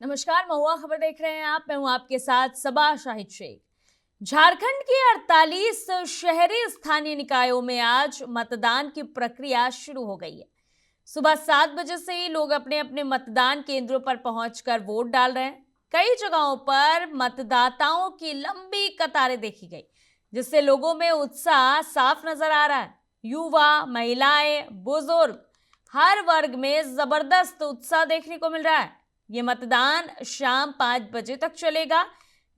नमस्कार, महुआ खबर देख रहे हैं आप। मैं हूं आपके साथ सबा शाहिद शेख। झारखंड के 48 शहरी स्थानीय निकायों में आज मतदान की प्रक्रिया शुरू हो गई है। सुबह 7 बजे से ही लोग अपने अपने मतदान केंद्रों पर पहुंचकर वोट डाल रहे हैं। कई जगहों पर मतदाताओं की लंबी कतारें देखी गई, जिससे लोगों में उत्साह साफ नजर आ रहा है। युवा, महिलाएं, बुजुर्ग, हर वर्ग में जबरदस्त उत्साह देखने को मिल रहा है। ये मतदान शाम 5 बजे तक चलेगा।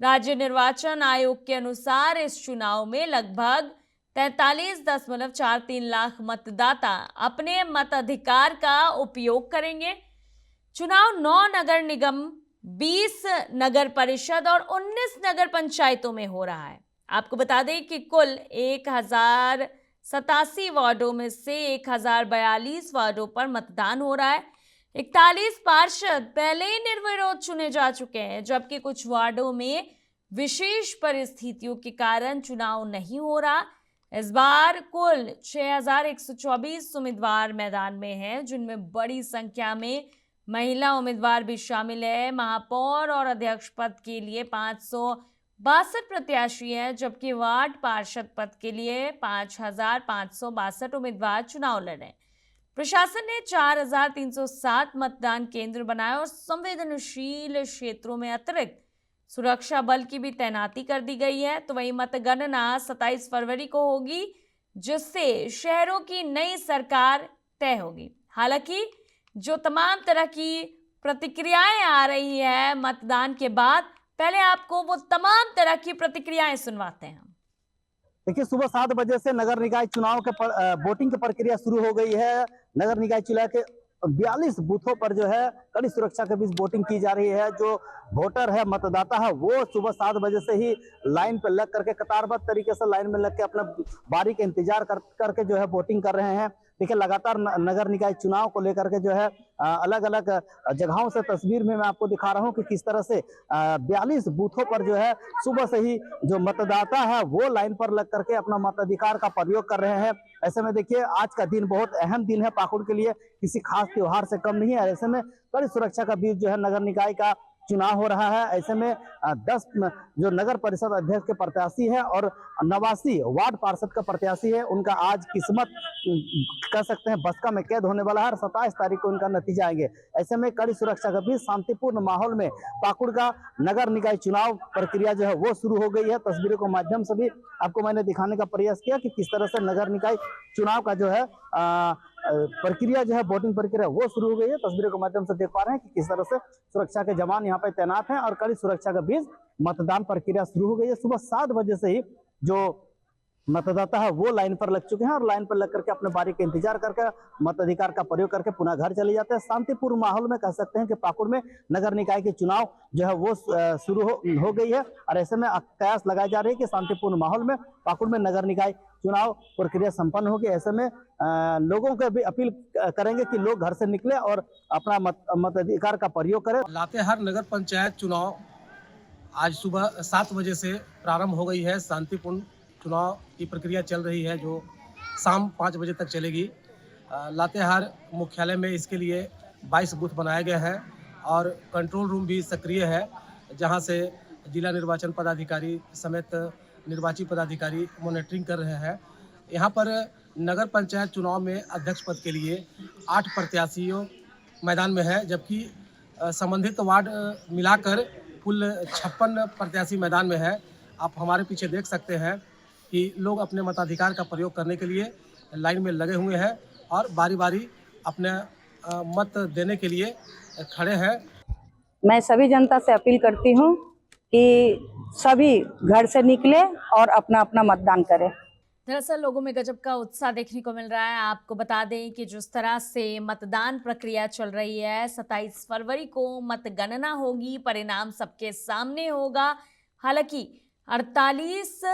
राज्य निर्वाचन आयोग के अनुसार इस चुनाव में लगभग 43.43 लाख मतदाता अपने मताधिकार का उपयोग करेंगे। चुनाव 9 नगर निगम, 20 नगर परिषद और 19 नगर पंचायतों में हो रहा है। आपको बता दें कि कुल 1087 वार्डों में से 1042 वार्डों पर मतदान हो रहा है। 41 पार्षद पहले ही निर्विरोध चुने जा चुके हैं, जबकि कुछ वार्डों में विशेष परिस्थितियों के कारण चुनाव नहीं हो रहा। इस बार कुल 6124 उम्मीदवार मैदान में हैं, जिनमें बड़ी संख्या में महिला उम्मीदवार भी शामिल है। महापौर और अध्यक्ष पद के लिए 562 प्रत्याशी हैं, जबकि वार्ड पार्षद पद के लिए 5562 उम्मीदवार चुनाव लड़ रहे हैं। प्रशासन ने 4307 मतदान केंद्र बनाए और संवेदनशील क्षेत्रों में अतिरिक्त सुरक्षा बल की भी तैनाती कर दी गई है। तो वही मतगणना 27 फरवरी को होगी, जिससे शहरों की नई सरकार तय होगी। हालांकि जो तमाम तरह की प्रतिक्रियाएं आ रही है मतदान के बाद, पहले आपको वो तमाम तरह की प्रतिक्रियाएं सुनवाते हैं। देखिए, सुबह 7 बजे से नगर निकाय चुनाव के वोटिंग की प्रक्रिया शुरू हो गई है। नगर निकाय चुनाव के 42 बूथों पर जो है कड़ी सुरक्षा के बीच वोटिंग की जा रही है। जो वोटर है, मतदाता है, वो सुबह 7 बजे से ही लाइन पर लग करके, कतारबद्ध तरीके से लाइन में लग के अपना बारी का इंतजार करके जो है वोटिंग कर रहे हैं। देखिए, लगातार नगर निकाय चुनाव को लेकर के जो है अलग अलग जगहों से तस्वीर में मैं आपको दिखा रहा हूं कि किस तरह से 42 बूथों पर जो है सुबह से ही जो मतदाता है वो लाइन पर लग करके अपना मताधिकार का प्रयोग कर रहे हैं। ऐसे में देखिए, आज का दिन बहुत अहम दिन है पाकुड़ के लिए, किसी खास त्योहार से कम नहीं है। ऐसे में कड़ी सुरक्षा का बीच जो है नगर निकाय का चुनाव हो रहा है। ऐसे में 10 जो नगर परिषद अध्यक्ष के प्रत्याशी है और 89 वार्ड पार्षद का प्रत्याशी है, उनका आज किस्मत कह सकते हैं बसका में कैद होने वाला है। 27 तारीख को उनका नतीजा आएंगे। ऐसे में कड़ी सुरक्षा के बीच शांतिपूर्ण माहौल में पाकुड़ का नगर निकाय चुनाव प्रक्रिया जो है वो शुरू हो गई है। तस्वीरों के माध्यम से भी आपको मैंने दिखाने का प्रयास किया कि किस तरह से नगर निकाय चुनाव का जो है प्रक्रिया जो है वोटिंग प्रक्रिया वो शुरू हो गई है। तस्वीरों के माध्यम से देख पा रहे हैं कि किस तरह से सुरक्षा के जवान यहाँ पे तैनात हैं और कड़ी सुरक्षा के बीच मतदान प्रक्रिया शुरू हो गई है। सुबह 7 बजे से ही जो मतदाता है वो लाइन पर लग चुके हैं और लाइन पर लग करके अपने बारी का इंतजार करके मताधिकार का प्रयोग करके पुनः घर चले जाते हैं। शांतिपूर्ण माहौल में कह सकते हैं कि पाकुड़ में नगर निकाय के चुनाव जो है वो शुरू हो गई है और ऐसे में कयास लगाई जा रही है कि शांतिपूर्ण माहौल में पाकुड़ में नगर निकाय चुनाव प्रक्रिया संपन्न होगी। ऐसे में लोगों को भी अपील करेंगे कि लोग घर से निकले और अपना मताधिकार का प्रयोग करें। लातेहार नगर पंचायत चुनाव आज सुबह 7 बजे से प्रारंभ हो गई है। शांतिपूर्ण चुनाव की प्रक्रिया चल रही है जो शाम 5 बजे तक चलेगी। लातेहार मुख्यालय में इसके लिए 22 बूथ बनाए गए हैं और कंट्रोल रूम भी सक्रिय है, जहां से जिला निर्वाचन पदाधिकारी समेत निर्वाचित पदाधिकारी मॉनिटरिंग कर रहे हैं। यहां पर नगर पंचायत चुनाव में अध्यक्ष पद के लिए 8 प्रत्याशियों मैदान में है, जबकि संबंधित वार्ड मिलाकर कुल 56 प्रत्याशी मैदान में है। आप हमारे पीछे देख सकते हैं कि लोग अपने मताधिकार का प्रयोग करने के लिए लाइन में लगे हुए हैं और बारी बारी अपने मत देने के लिए खड़े हैं। मैं सभी जनता से अपील करती हूँ कि सभी घर से निकले और अपना अपना मतदान करें। दरअसल लोगों में गजब का उत्साह देखने को मिल रहा है। आपको बता दें कि जिस तरह से मतदान प्रक्रिया चल रही है, 27 फरवरी को मतगणना होगी, परिणाम सबके सामने होगा। हालांकि 48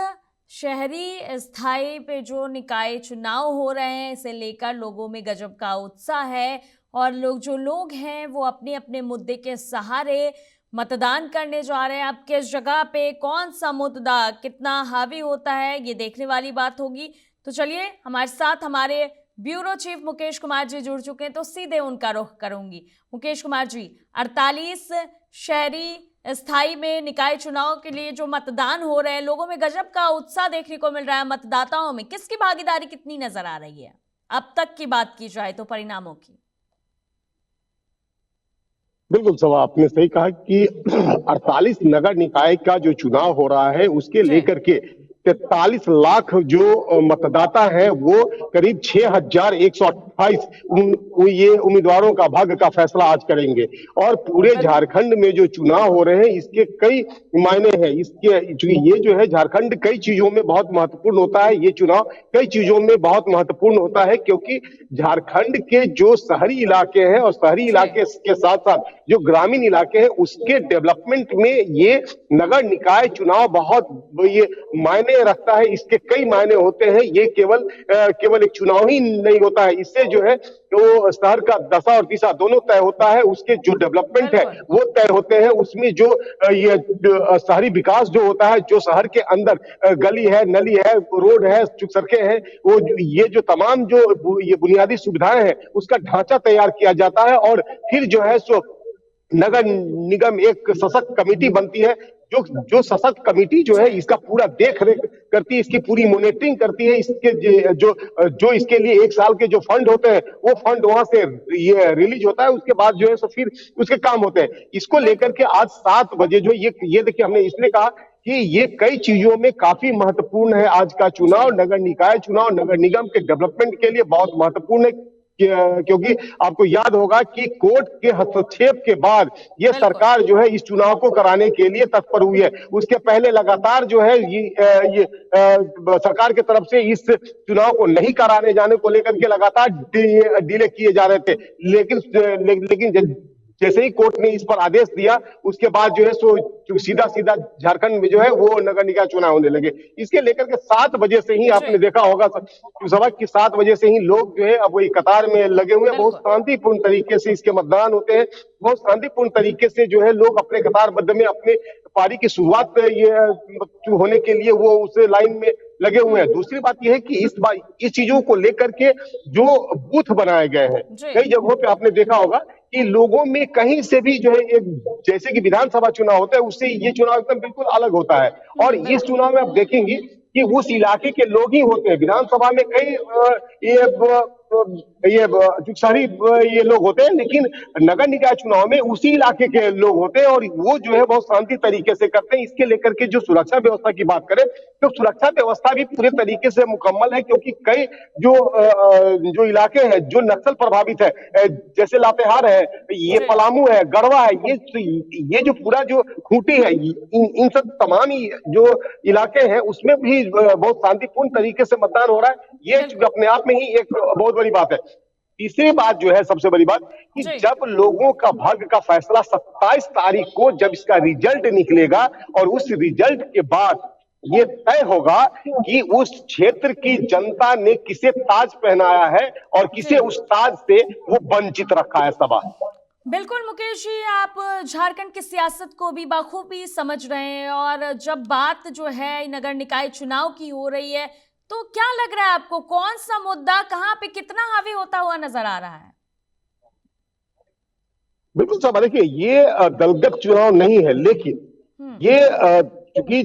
शहरी स्थाई पे जो निकाय चुनाव हो रहे हैं, इसे लेकर लोगों में गजब का उत्साह है और लोग हैं वो अपने अपने मुद्दे के सहारे मतदान करने जा रहे हैं। अब किस जगह पे कौन सा मुद्दा कितना हावी होता है, ये देखने वाली बात होगी। तो चलिए, हमारे साथ हमारे ब्यूरो चीफ मुकेश कुमार जी जुड़ चुके हैं, तो सीधे उनका रुख करूंगी। मुकेश कुमार जी, 48 शहरी स्थाई में निकाय चुनाव के लिए जो मतदान हो रहे हैं, लोगों में गजब का उत्साह देखने को मिल रहा है। मतदाताओं में किसकी भागीदारी कितनी नजर आ रही है अब तक की बात की जाए तो परिणामों की? बिल्कुल सवा आपने सही कहा कि 48 नगर निकाय का जो चुनाव हो रहा है उसके लेकर के 43 लाख जो मतदाता हैं वो करीब 6,128 ये उम्मीदवारों का भाग्य का फैसला आज करेंगे। और पूरे झारखंड में जो चुनाव हो रहे हैं इसके कई मायने हैं। इसके ये जो है झारखंड कई चीजों में बहुत महत्वपूर्ण होता है। ये चुनाव कई चीजों में बहुत महत्वपूर्ण होता है क्योंकि झारखंड के जो शहरी इलाके हैं और शहरी इलाके के साथ साथ जो ग्रामीण इलाके हैं उसके डेवलपमेंट में ये नगर निकाय चुनाव बहुत ये मायने रखता है। इसके कई मायने होते हैं। ये केवल एक चुनाव ही नहीं होता है, इससे जो है तो शहर का दशा और दिशा दोनों तय होता है। उसके जो डेवलपमेंट है वो तय होते हैं। उसमें जो ये शहरी विकास जो होता है, जो शहर के अंदर गली है, नली है, रोड है, सड़कें हैं, वो ये जो तमाम जो ये बुनियादी सुविधाएं हैं उसका ढांचा तैयार किया जाता है। और फिर जो है सो नगर निगम एक सशक्त कमेटी बनती है। जो सशक्त कमेटी जो है इसका पूरा देख रेख करती है, इसकी पूरी मॉनिटरिंग करती है। इसके जो इसके लिए एक साल के जो फंड होते हैं वो फंड वहां से ये रिलीज होता है। उसके बाद जो है सो फिर उसके काम होते हैं। इसको लेकर के आज 7 बजे जो ये देखिए हमने इसलिए कहा कि ये कई चीजों में काफी महत्वपूर्ण है। आज का चुनाव, नगर निकाय चुनाव नगर निगम के डेवलपमेंट के लिए बहुत महत्वपूर्ण है क्योंकि आपको याद होगा कि कोर्ट के हस्तक्षेप के बाद ये सरकार जो है इस चुनाव को कराने के लिए तत्पर हुई है। उसके पहले लगातार जो है ये सरकार की तरफ से इस चुनाव को नहीं कराने जाने को लेकर के लगातार डिले किए जा रहे थे। लेकिन जैसे ही कोर्ट ने इस पर आदेश दिया उसके बाद जो है सो सीधा झारखंड में जो है वो नगर निकाय चुनाव होने लगे। इसके लेकर के 7 बजे से ही आपने देखा होगा सभा की 7 बजे से ही लोग जो है अब वही कतार में लगे हुए हैं। बहुत शांतिपूर्ण तरीके से इसके मतदान होते हैं। बहुत शांतिपूर्ण तरीके से जो है लोग अपने कतारबद्ध में अपने पारी की शुरुआत ये होने के लिए वो उस लाइन में लगे हुए हैं। दूसरी बात यह है कि इस बार इस चीजों को लेकर के जो बूथ बनाए गए हैं कई जगहों पे आपने देखा होगा कि लोगों में कहीं से भी जो है एक जैसे कि विधानसभा चुनाव होता है उससे ये चुनाव एकदम बिल्कुल अलग होता है। और इस चुनाव में आप देखेंगे कि उस इलाके के लोग ही होते हैं। विधानसभा में कई ये शहरी ये लोग होते हैं, लेकिन नगर निकाय चुनाव में उसी इलाके के लोग होते हैं और वो जो है बहुत शांति तरीके से करते हैं। इसके लेकर के जो सुरक्षा व्यवस्था की बात करें तो सुरक्षा व्यवस्था भी पूरे तरीके से मुकम्मल है क्योंकि कई जो इलाके हैं जो नक्सल प्रभावित है, जैसे लातेहार है, ये पलामू है, गढ़वा है, ये जो पूरा जो खूंटी है, इन सब तमाम जो इलाके हैं उसमें भी बहुत शांतिपूर्ण तरीके से मतदान हो रहा है। ये अपने आप में ही एक बहुत बड़ी बात है। तीसरी बात जो है सबसे बड़ी बात कि जब लोगों का भाग्य का फैसला 27 तारीख को जब इसका रिजल्ट निकलेगा और उस रिजल्ट के बाद ये तय होगा कि उस क्षेत्र की जनता ने किसे ताज पहनाया है और किसे उस ताज से वो वंचित रखा है। सभा बिल्कुल मुकेश जी, आप झारखंड की सियासत को भी बखूबी समझ रहे हैं और जब बात जो है नगर निकाय चुनाव की हो रही है तो क्या लग रहा है आपको, कौन सा मुद्दा कहां पे कितना हावी होता हुआ नजर आ रहा है? बिल्कुल साहब, देखिए ये दलगत चुनाव नहीं है, लेकिन ये क्योंकि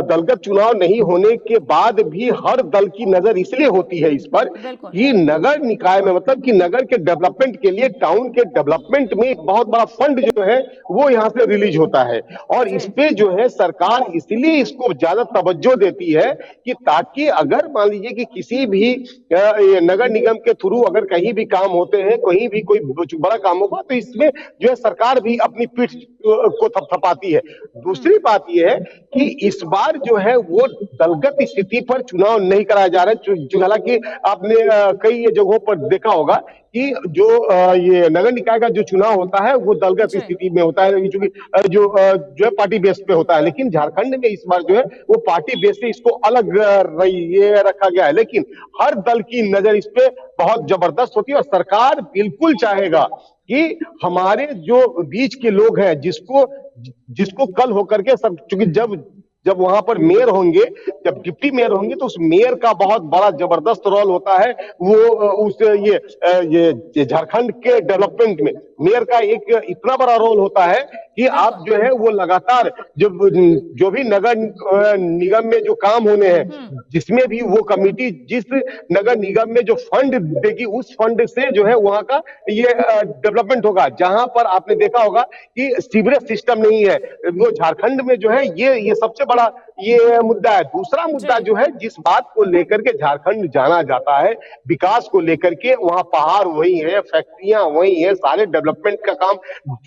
दलगत चुनाव नहीं होने के बाद भी हर दल की नजर इसलिए होती है इस पर कि नगर निकाय में मतलब कि नगर के डेवलपमेंट के लिए, टाउन के डेवलपमेंट में एक बहुत बड़ा फंड जो है वो यहाँ से रिलीज होता है और इस पे जो है सरकार इसलिए इसको ज्यादा तवज्जो देती है कि ताकि अगर मान लीजिए कि किसी भी नगर निगम के थ्रू अगर कहीं भी काम होते हैं, कहीं भी कोई बड़ा काम होगा तो इसमें जो है सरकार भी अपनी पीठ को थपथपाती है। दूसरी बात यह है कि इस बार जो है वो दलगत स्थिति पर चुनाव नहीं कराया जा रहा है। हालांकि आपने कई जगहों पर देखा होगा कि जो ये नगर निकाय का जो चुनाव होता है वो दलगत स्थिति में होता है, क्योंकि जो है पार्टी बेस पे होता है। लेकिन झारखंड में इस बार जो है वो पार्टी बेस से इसको अलग ये रखा गया है, लेकिन हर दल की नजर इस पे बहुत जबरदस्त होती है और सरकार बिल्कुल चाहेगा कि हमारे जो बीच के लोग हैं जिसको कल होकर के सब, क्योंकि जब वहां पर मेयर होंगे, जब डिप्टी मेयर होंगे तो उस मेयर का बहुत बड़ा जबरदस्त रोल होता है वो उस ये झारखंड के डेवलपमेंट में। मेयर का एक इतना बड़ा रोल होता है कि आप जो है वो लगातार जो भी नगर निगम में जो काम होने हैं, जिसमें भी वो कमेटी जिस नगर निगम में जो फंड देगी उस फंड से जो है वहां का ये डेवलपमेंट होगा। जहां पर आपने देखा होगा कि सीवरेज सिस्टम नहीं है, वो झारखंड में जो है ये सबसे बड़ा ये मुद्दा है। दूसरा मुद्दा जो है जिस बात को लेकर के झारखंड जाना जाता है, विकास को लेकर के, वहां पहाड़ वही है, फैक्ट्रियां वही है, सारे डेवलपमेंट का काम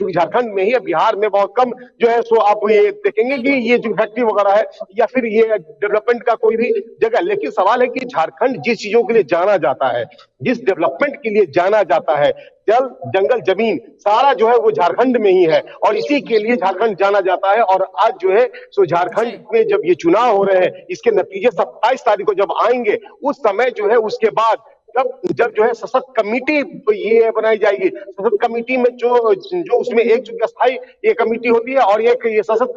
झारखंड में ही है। बिहार में बहुत कम जो है सो आप ये देखेंगे कि ये जो फैक्ट्री वगैरह है या फिर ये डेवलपमेंट का कोई भी जगह। लेकिन सवाल है कि झारखंड जिस चीजों के लिए जाना जाता है, जिस डेवलपमेंट के लिए जाना जाता है, जल जंगल जमीन सारा जो है वो झारखंड में ही है और इसी के लिए झारखंड जाना जाता है। और आज जो है सो झारखंड में जब ये चुनाव हो रहे हैं, इसके नतीजे 27 तारीख को जब आएंगे, उस समय जो है उसके बाद जब जो है सशक्त कमेटी ये बनाई जाएगी। सशक्त कमेटी में जो उसमें एक चूंकि स्थायी ये कमेटी होती है और एक ये सशक्त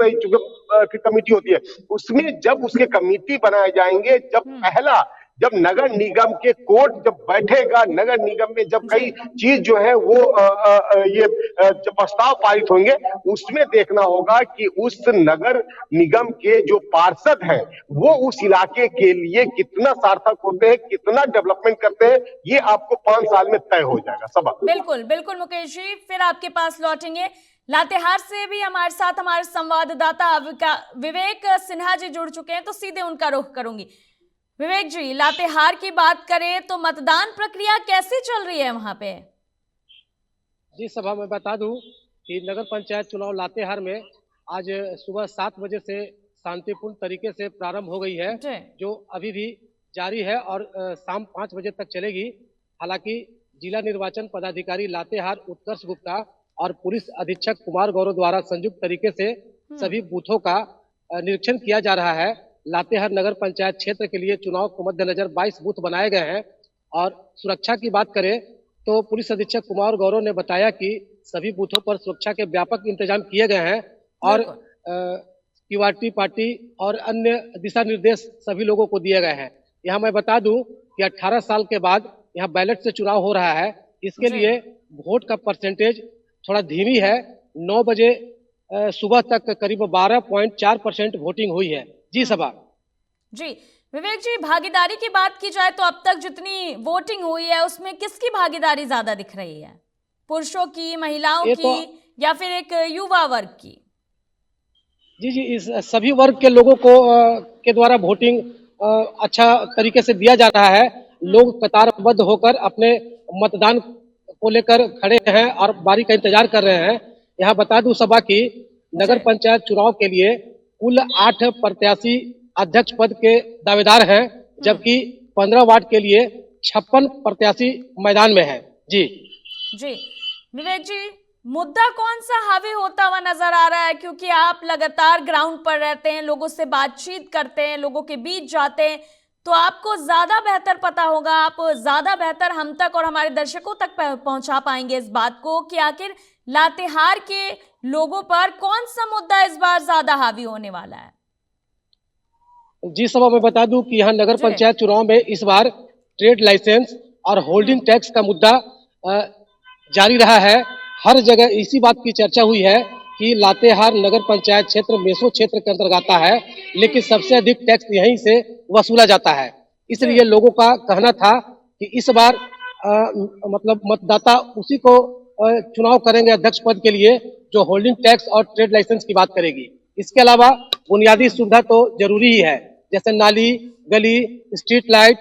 कमेटी होती है, उसमें जब उसके कमेटी बनाए जाएंगे, जब नगर निगम के कोर्ट जब बैठेगा, नगर निगम में जब कई चीज जो है वो जब प्रस्ताव पारित होंगे, उसमें देखना होगा कि उस नगर निगम के जो पार्षद हैं वो उस इलाके के लिए कितना सार्थक होते हैं, कितना डेवलपमेंट करते हैं, ये आपको 5 साल में तय हो जाएगा सबक। बिल्कुल बिल्कुल मुकेश जी, फिर आपके पास लौटेंगे। लातेहार से भी हमारे साथ हमारे संवाददाता विवेक सिन्हा जी जुड़ चुके हैं, तो सीधे उनका रुख करूंगी। विवेक जी, लातेहार की बात करें तो मतदान प्रक्रिया कैसी चल रही है वहां पे? जी सभा में बता दूं कि नगर पंचायत चुनाव लातेहार में आज सुबह 7 बजे से शांतिपूर्ण तरीके से प्रारंभ हो गई है, जो अभी भी जारी है और शाम 5 बजे तक चलेगी। हालांकि जिला निर्वाचन पदाधिकारी लातेहार उत्कर्ष गुप्ता और पुलिस अधीक्षक कुमार गौरव द्वारा संयुक्त तरीके से सभी बूथों का निरीक्षण किया जा रहा है। लातेहार नगर पंचायत क्षेत्र के लिए चुनाव को मद्देनजर 22 बूथ बनाए गए हैं। और सुरक्षा की बात करें तो पुलिस अधीक्षक कुमार गौरव ने बताया कि सभी बूथों पर सुरक्षा के व्यापक इंतजाम किए गए हैं और सिक्योरिटी पार्टी और अन्य दिशा निर्देश सभी लोगों को दिए गए हैं। यहाँ मैं बता दूं कि 18 साल के बाद यहाँ बैलेट से चुनाव हो रहा है, इसके लिए वोट का परसेंटेज थोड़ा धीमी है। 9 बजे सुबह तक करीब 12.4% वोटिंग हुई है। जी सभा जी। विवेक जी, भागीदारी की बात की जाए तो अब तक जितनी वोटिंग हुई है उसमें किसकी भागीदारी ज्यादा दिख रही है? पुरुषों की, महिलाओं की या फिर एक युवा वर्ग की? जी, इस सभी वर्ग के लोगों को के द्वारा वोटिंग अच्छा तरीके से दिया जा रहा है। लोग कतारबद्ध होकर अपने मतदान को लेकर खड़े हैं और बारी का इंतजार कर रहे हैं। यहाँ बता दूं सभा की नगर पंचायत चुनाव के लिए कुल 8 प्रत्याशी अध्यक्ष पद के दावेदार हैं, जबकि 15 वार्ड के लिए 56 प्रत्याशी मैदान में हैं। जी विवेक जी, मुद्दा कौन सा हावी होता हुआ नजर आ रहा है? क्योंकि आप लगातार ग्राउंड पर रहते हैं, लोगों से बातचीत करते हैं, लोगों के बीच जाते हैं, तो आपको ज्यादा बेहतर पता होगा, आप ज्यादा बेहतर हम तक और हमारे दर्शकों तक पहुंचा पाएंगे इस बात को कि आखिर लातेहार के लोगों पर कौन सा मुद्दा इस बार ज्यादा हावी होने वाला है? जी सभा मैं बता दूं कि यहाँ नगर पंचायत चुनाव में इस बार ट्रेड लाइसेंस और होल्डिंग टैक्स का मुद्दा जारी रहा है। हर जगह इसी बात की चर्चा हुई है कि लातेहार नगर पंचायत क्षेत्र मेसो क्षेत्र के अंतर्गत आता है, लेकिन सबसे अधिक टैक्स यहीं से वसूला जाता है। इसलिए लोगों का कहना था कि इस बार मतलब मतदाता उसी को चुनाव करेंगे अध्यक्ष पद के लिए जो होल्डिंग टैक्स और ट्रेड लाइसेंस की बात करेगी। इसके अलावा बुनियादी सुविधा तो जरूरी ही है, जैसे नाली, गली, स्ट्रीट लाइट,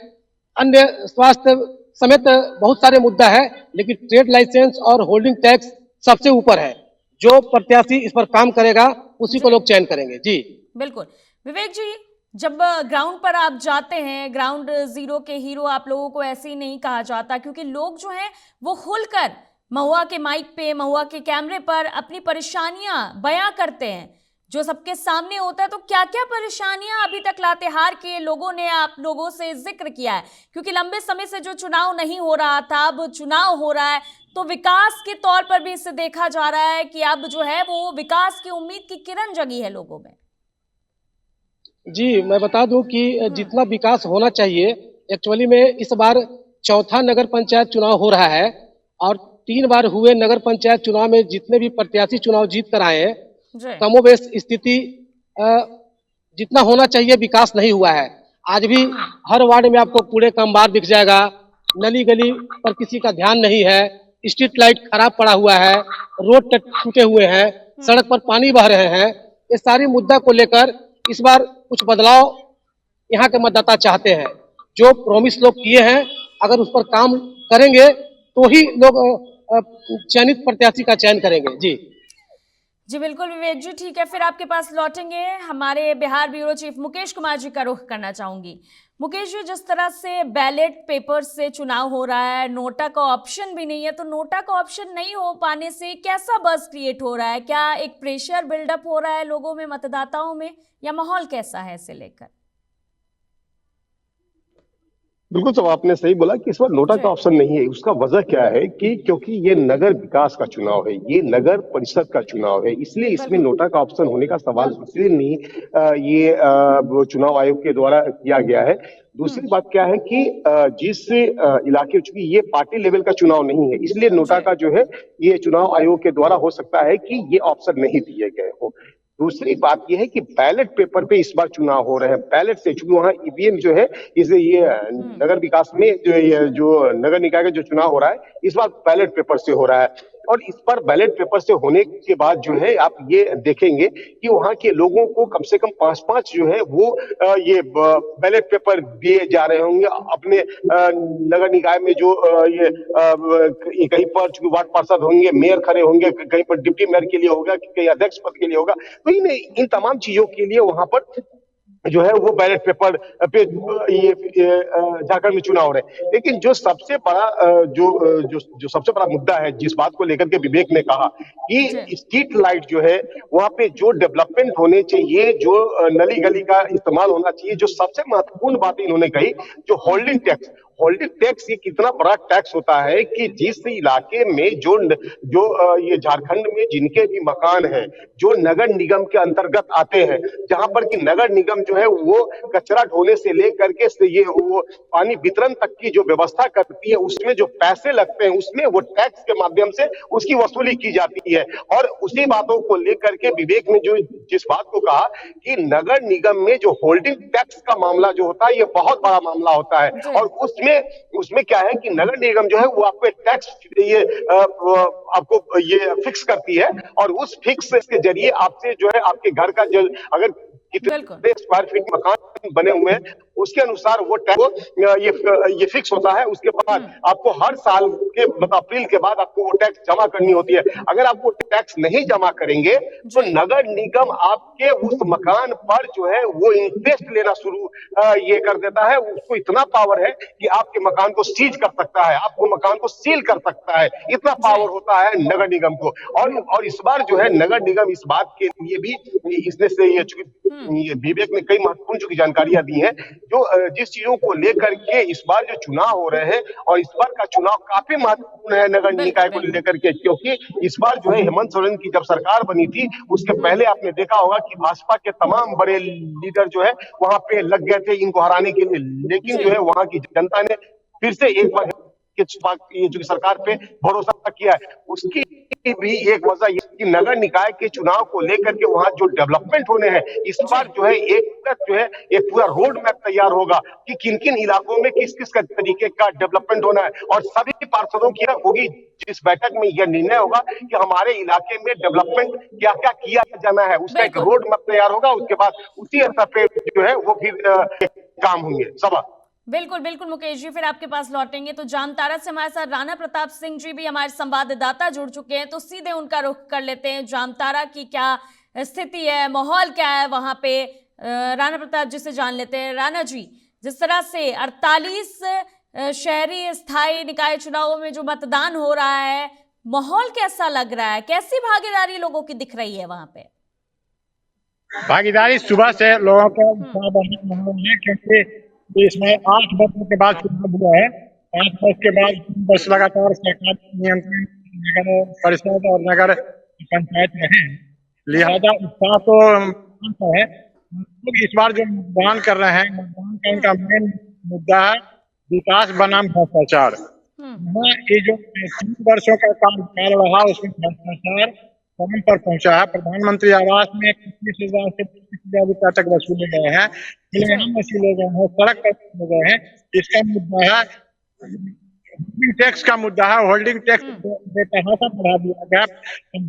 अन्य स्वास्थ्य समेत बहुत सारे मुद्दा है, लेकिन ट्रेड लाइसेंस और होल्डिंग टैक्स सबसे ऊपर है। जो प्रत्याशी इस पर काम करेगा उसी को लोग चयन करेंगे। जी बिल्कुल। विवेक जी, जब ग्राउंड पर आप जाते हैं, ग्राउंड जीरो के हीरो आप लोगों को ऐसे ही नहीं कहा जाता, क्योंकि लोग जो हैं वो खुलकर महुआ के माइक पे, महुआ के कैमरे पर अपनी परेशानियां बयां करते हैं जो सबके सामने होता है। तो क्या क्या परेशानियां अभी तक लातेहार के लोगों ने आप लोगों से जिक्र किया है? क्योंकि लंबे समय से जो चुनाव नहीं हो रहा था, अब चुनाव हो रहा है, तो विकास के तौर पर भी इससे देखा जा रहा है कि अब जो है वो विकास की उम्मीद की किरण जगी है लोगों में। जी मैं बता दूं कि जितना विकास होना चाहिए, एक्चुअली में इस बार चौथा नगर पंचायत चुनाव हो रहा है और 3 बार हुए नगर पंचायत चुनाव में जितने भी प्रत्याशी चुनाव जीत कर आए हैं, जी कमोबेश स्थिति जितना होना चाहिए विकास नहीं हुआ है। आज भी हर वार्ड में आपको कूड़े का अंबार दिख जाएगा, नली गली पर किसी का ध्यान नहीं है, स्ट्रीट लाइट खराब पड़ा हुआ है, रोड टूटे हुए हैं, सड़क पर पानी बह रहे हैं। ये सारी मुद्दा को लेकर इस बार कुछ बदलाव यहाँ के मतदाता चाहते हैं। जो प्रॉमिस लोग किए हैं अगर उस पर काम करेंगे तो ही लोग चयनित प्रत्याशी का चयन करेंगे। जी जी बिल्कुल विवेक जी, ठीक है, फिर आपके पास लौटेंगे। हमारे बिहार ब्यूरो चीफ मुकेश कुमार जी का रुख करना चाहूंगी। मुकेश जी, जिस तरह से बैलेट पेपर से चुनाव हो रहा है, नोटा का ऑप्शन भी नहीं है, तो नोटा का ऑप्शन नहीं हो पाने से कैसा बज़ क्रिएट हो रहा है? क्या एक प्रेशर बिल्डअप हो रहा है लोगों में, मतदाताओं में, या माहौल कैसा है इसे लेकर? बिल्कुल सब आपने सही बोला कि इस बार नोटा का ऑप्शन नहीं है। उसका वजह क्या है कि क्योंकि ये नगर विकास का चुनाव है, ये नगर परिषद का चुनाव है, इसलिए इसमें नोटा का ऑप्शन होने का सवाल इसलिए नहीं ये वो चुनाव आयोग के द्वारा किया गया है। दूसरी बात क्या है कि जिस इलाके, चूंकि ये पार्टी लेवल का चुनाव नहीं है, इसलिए नोटा का जो है ये चुनाव आयोग के द्वारा हो सकता है कि ये ऑप्शन नहीं दिए गए हो। दूसरी बात यह है कि बैलेट पेपर पे इस बार चुनाव हो रहे हैं, बैलेट से, चूंकि वहाँ ईवीएम जो है, इसे ये नगर विकास में जो नगर निकाय का जो चुनाव हो रहा है इस बार बैलेट पेपर से हो रहा है। और इस पर बैलेट पेपर से होने के बाद जो है आप ये देखेंगे कि वहाँ के लोगों को कम से कम 5-5 जो है वो ये बैलेट पेपर दिए जा रहे होंगे अपने नगर निकाय में। जो ये कहीं पर चूंकि वार्ड पार्षद होंगे, मेयर खड़े होंगे, कहीं पर डिप्टी मेयर के लिए होगा, कहीं अध्यक्ष पद के लिए होगा, तो इन तमाम चीजों के लिए वहां पर जो है वो बैलेट पेपर पे ये झारखंड में चुनाव हो रहे हैं। लेकिन जो सबसे बड़ा जो सबसे बड़ा मुद्दा है, जिस बात को लेकर के विवेक ने कहा कि स्ट्रीट लाइट जो है वहां पे जो डेवलपमेंट होने चाहिए, जो नली गली का इस्तेमाल होना चाहिए, जो सबसे महत्वपूर्ण बात इन्होंने कही, जो होल्डिंग टैक्स ये कितना बड़ा टैक्स होता है कि जिस इलाके में जो ये झारखंड में जिनके भी मकान हैं जो नगर निगम के अंतर्गत आते हैं, जहां पर कि नगर निगम जो है वो कचरा ढोने से लेकर के ये वो पानी वितरण तक की जो व्यवस्था करती है, उसमें जो पैसे लगते हैं उसमें वो टैक्स के माध्यम से उसकी वसूली की जाती है। और उसी बातों को लेकर के विवेक ने जो जिस बात को कहा कि नगर निगम में जो होल्डिंग टैक्स का मामला जो होता है ये बहुत बड़ा मामला होता है, और उसमें क्या है कि नगर निगम जो है वो आपको टैक्स ये आपको ये फिक्स करती है, और उस फिक्स के जरिए आपसे जो है आपके घर का जो अगर कितने स्क्वायर फीट मकान बने हुए हैं उसके अनुसार वो टैक्स ये फिक्स होता है। उसके बाद आपको हर साल के मतलब अप्रैल के बाद आपको वो टैक्स जमा करनी होती है। अगर आप वो टैक्स नहीं जमा करेंगे तो नगर निगम आपके उस मकान पर जो है वो इंटरेस्ट लेना शुरू ये कर देता है। उसको इतना पावर है कि आपके मकान को सीज कर सकता है, आपको मकान को सील कर सकता है, इतना पावर होता है नगर निगम को। और इस बार जो है नगर निगम इस बात के लिए भी इसने से ये विवेक ने कई महत्वपूर्ण चूंकि जानकारियां दी हैं, जो जिस चीजों को लेकर के इस बार जो चुनाव हो रहे हैं, और इस बार का चुनाव काफी महत्वपूर्ण है नगर निकाय को लेकर के, क्योंकि इस बार जो है हेमंत सोरेन की जब सरकार बनी थी उसके पहले आपने देखा होगा कि भाजपा के तमाम बड़े लीडर जो है वहां पे लग गए थे इनको हराने के लिए, लेकिन जो है वहां की जनता ने फिर से एक बार ये जो सरकार पे भरोसा किया है। उसकी भी एक वजह ये कि नगर निकाय के चुनाव को लेकर के वहां जो डेवलपमेंट होने हैं इस बार जो है एक पूरा रोड मैप तैयार होगा कि किन किन इलाकों में किस किस तरीके का डेवलपमेंट होना है, और सभी पार्षदों की होगी जिस बैठक में यह निर्णय होगा कि हमारे इलाके में डेवलपमेंट क्या क्या किया जाना है, उसका एक रोड मैप तैयार होगा। उसके बाद उसी स्तर पे जो है वो फिर काम होंगे। सभा बिल्कुल बिल्कुल मुकेश जी, फिर आपके पास लौटेंगे। तो जामताड़ा से हमारे साथ राणा प्रताप सिंह जी भी हमारे संवाददाता जुड़ चुके हैं, तो सीधे उनका रुख कर लेते हैं। जामताड़ा की क्या स्थिति है, माहौल क्या है वहां पे, राणा प्रताप जी से जान लेते हैं। राणा जी, जिस तरह से 48 शहरी स्थायी निकाय चुनावों में जो मतदान हो रहा है, माहौल कैसा लग रहा है, कैसी भागीदारी लोगों की दिख रही है वहां पे? भागीदारी सुबह से लोगों का क्योंकि इसमें 8 बजे के बाद चुनाव हुआ है। 8 बजे के बाद बस लगातार सरकार नियंत्रण नगर परिषद और नगर पंचायत में है, लिहाजा इसका तो है। इस बार जो मतदान कर रहे हैं, मतदान का इनका मेन मुद्दा है विकास बनाम भ्रष्टाचार। हाँ, ये जो 3 वर्षों का कार्यकाल रहा उसमें भ्रष्टाचार चरम पर पहुंचा है। प्रधानमंत्री आवास में 25,000 से 25,000 रुपया तक वसूले गए हैं, जी वसूले गए हैं, सड़क पर वसूले गए हैं। इसका मुद्दा है होल्डिंग टैक्स का मुद्दा है। होल्डिंग टैक्स बेतहाशा बढ़ा दिया गया।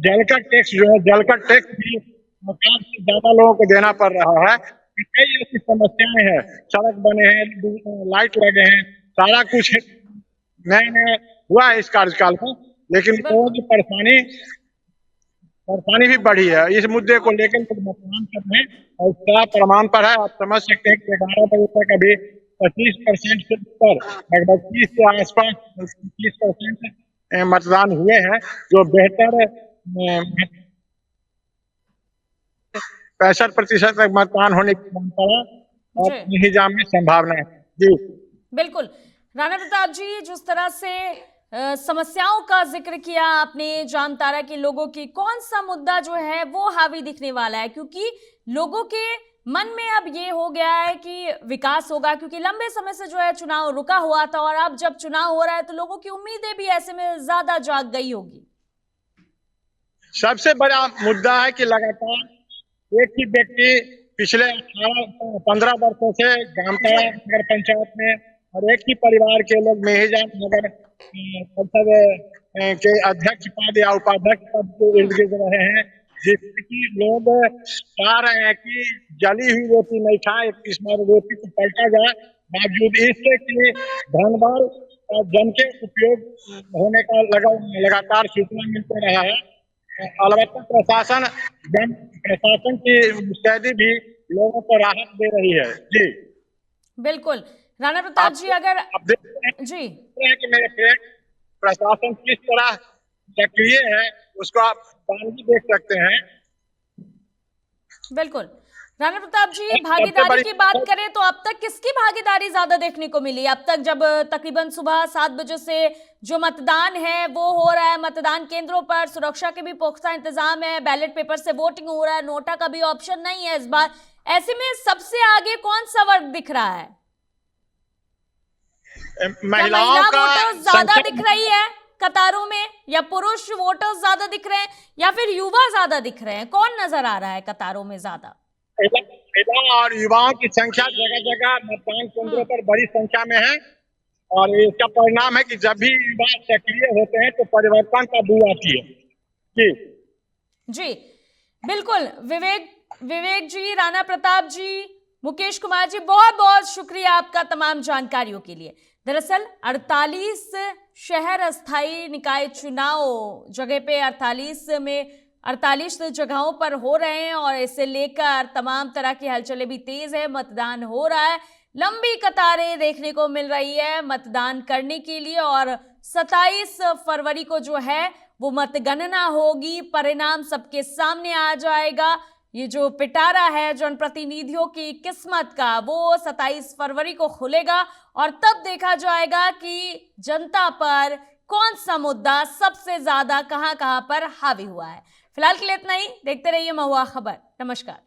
जल का टैक्स जो है, जल का टैक्स भी मकान से ज्यादा लोगों को देना पड़ रहा है। कई ऐसी समस्याएं हैं, सड़क बने हैं, लाइट लगे हैं, सारा कुछ नया नया हुआ है इस कार्यकाल में, लेकिन लोगों की परेशानी भी बढ़ी है। इस मुद्दे को लेकर लोग मतदान कर रहे हैं और इसका प्रमाण पर है। आप समझ सकते हैं कि 11 बजे तक अभी 25% से ऊपर, लगभग 30 के आसपास 25% मतदान हुए हैं, जो बेहतर 65% तक मतदान होने की परंपरा और जी निजाम में संभावना है। जी बिल्कुल। राणा प्रताप जी, जिस तरह से समस्याओं का जिक्र किया आपने, जामताड़ा के लोगों की, कौन सा मुद्दा जो है वो हावी दिखने वाला है? क्योंकि लोगों के मन में अब ये हो गया है कि विकास होगा, क्योंकि लंबे समय से जो है चुनाव रुका हुआ था और अब जब चुनाव हो रहा है तो लोगों की उम्मीदें भी ऐसे में ज्यादा जाग गई होगी। सबसे बड़ा मुद्दा है कि लगातार एक ही व्यक्ति पिछले 15 वर्षों से जामताड़ा नगर पंचायत में और एक ही परिवार के लोग मेहिजाम नगर परिषद के अध्यक्ष पद या उपाध्यक्ष पद के इर्द गिर्द रहे हैं, जिससे कि लोग चाह रहे हैं कि जली हुई रोटी नहीं खाए, इस बार रोटी को पलटा जाए। बावजूद इससे कि धनबल और जन के उपयोग होने का लगातार सूचना मिलते रहा है। अलबत्ता प्रशासन की मुस्तैदी भी लोगों को राहत दे रही है। जी बिल्कुल। राणा प्रताप जी, अगर आप देखते जी हैं कि मेरे फ्रेंड, प्रशासन किस तरह सक्रिय है उसको आप भी देख सकते हैं। बिल्कुल। राणा प्रताप जी, सबसे भागीदारी बड़ी की बात करें तो अब तक किसकी भागीदारी ज्यादा देखने को मिली? अब तक जब तकरीबन सुबह 7 बजे से जो मतदान है वो हो रहा है, मतदान केंद्रों पर सुरक्षा के भी पुख्ता इंतजाम है, बैलेट पेपर से वोटिंग हो रहा है, नोटा का भी ऑप्शन नहीं है इस बार, ऐसे में सबसे आगे कौन सा वर्ग दिख रहा है? महिला वोटर्स ज्यादा दिख रही है कतारों में, या पुरुष वोटर्स ज्यादा दिख रहे हैं, या फिर युवा ज्यादा दिख रहे हैं? कौन नजर आ रहा है कतारों में ज्यादा? महिला और युवाओं की संख्या जगह जगह मतदान केंद्रों पर बड़ी संख्या में है, और इसका परिणाम है कि जब भी युवा सक्रिय होते हैं तो परिवर्तन का बू आती है। जी जी बिल्कुल। विवेक जी, राणा प्रताप जी, मुकेश कुमार जी, बहुत बहुत शुक्रिया आपका तमाम जानकारियों के लिए। दरअसल 48 शहर अस्थायी निकाय चुनाव जगह पे 48 जगहों पर हो रहे हैं और इसे लेकर तमाम तरह की हलचलें भी तेज है। मतदान हो रहा है, लंबी कतारें देखने को मिल रही है मतदान करने के लिए, और 27 फरवरी को जो है वो मतगणना होगी, परिणाम सबके सामने आ जाएगा। ये जो पिटारा है जनप्रतिनिधियों की किस्मत का, वो 27 फरवरी को खुलेगा और तब देखा जाएगा कि जनता पर कौन सा मुद्दा सबसे ज्यादा कहां पर हावी हुआ है। फिलहाल के लिए इतना ही। देखते रहिए महुआ खबर। नमस्कार।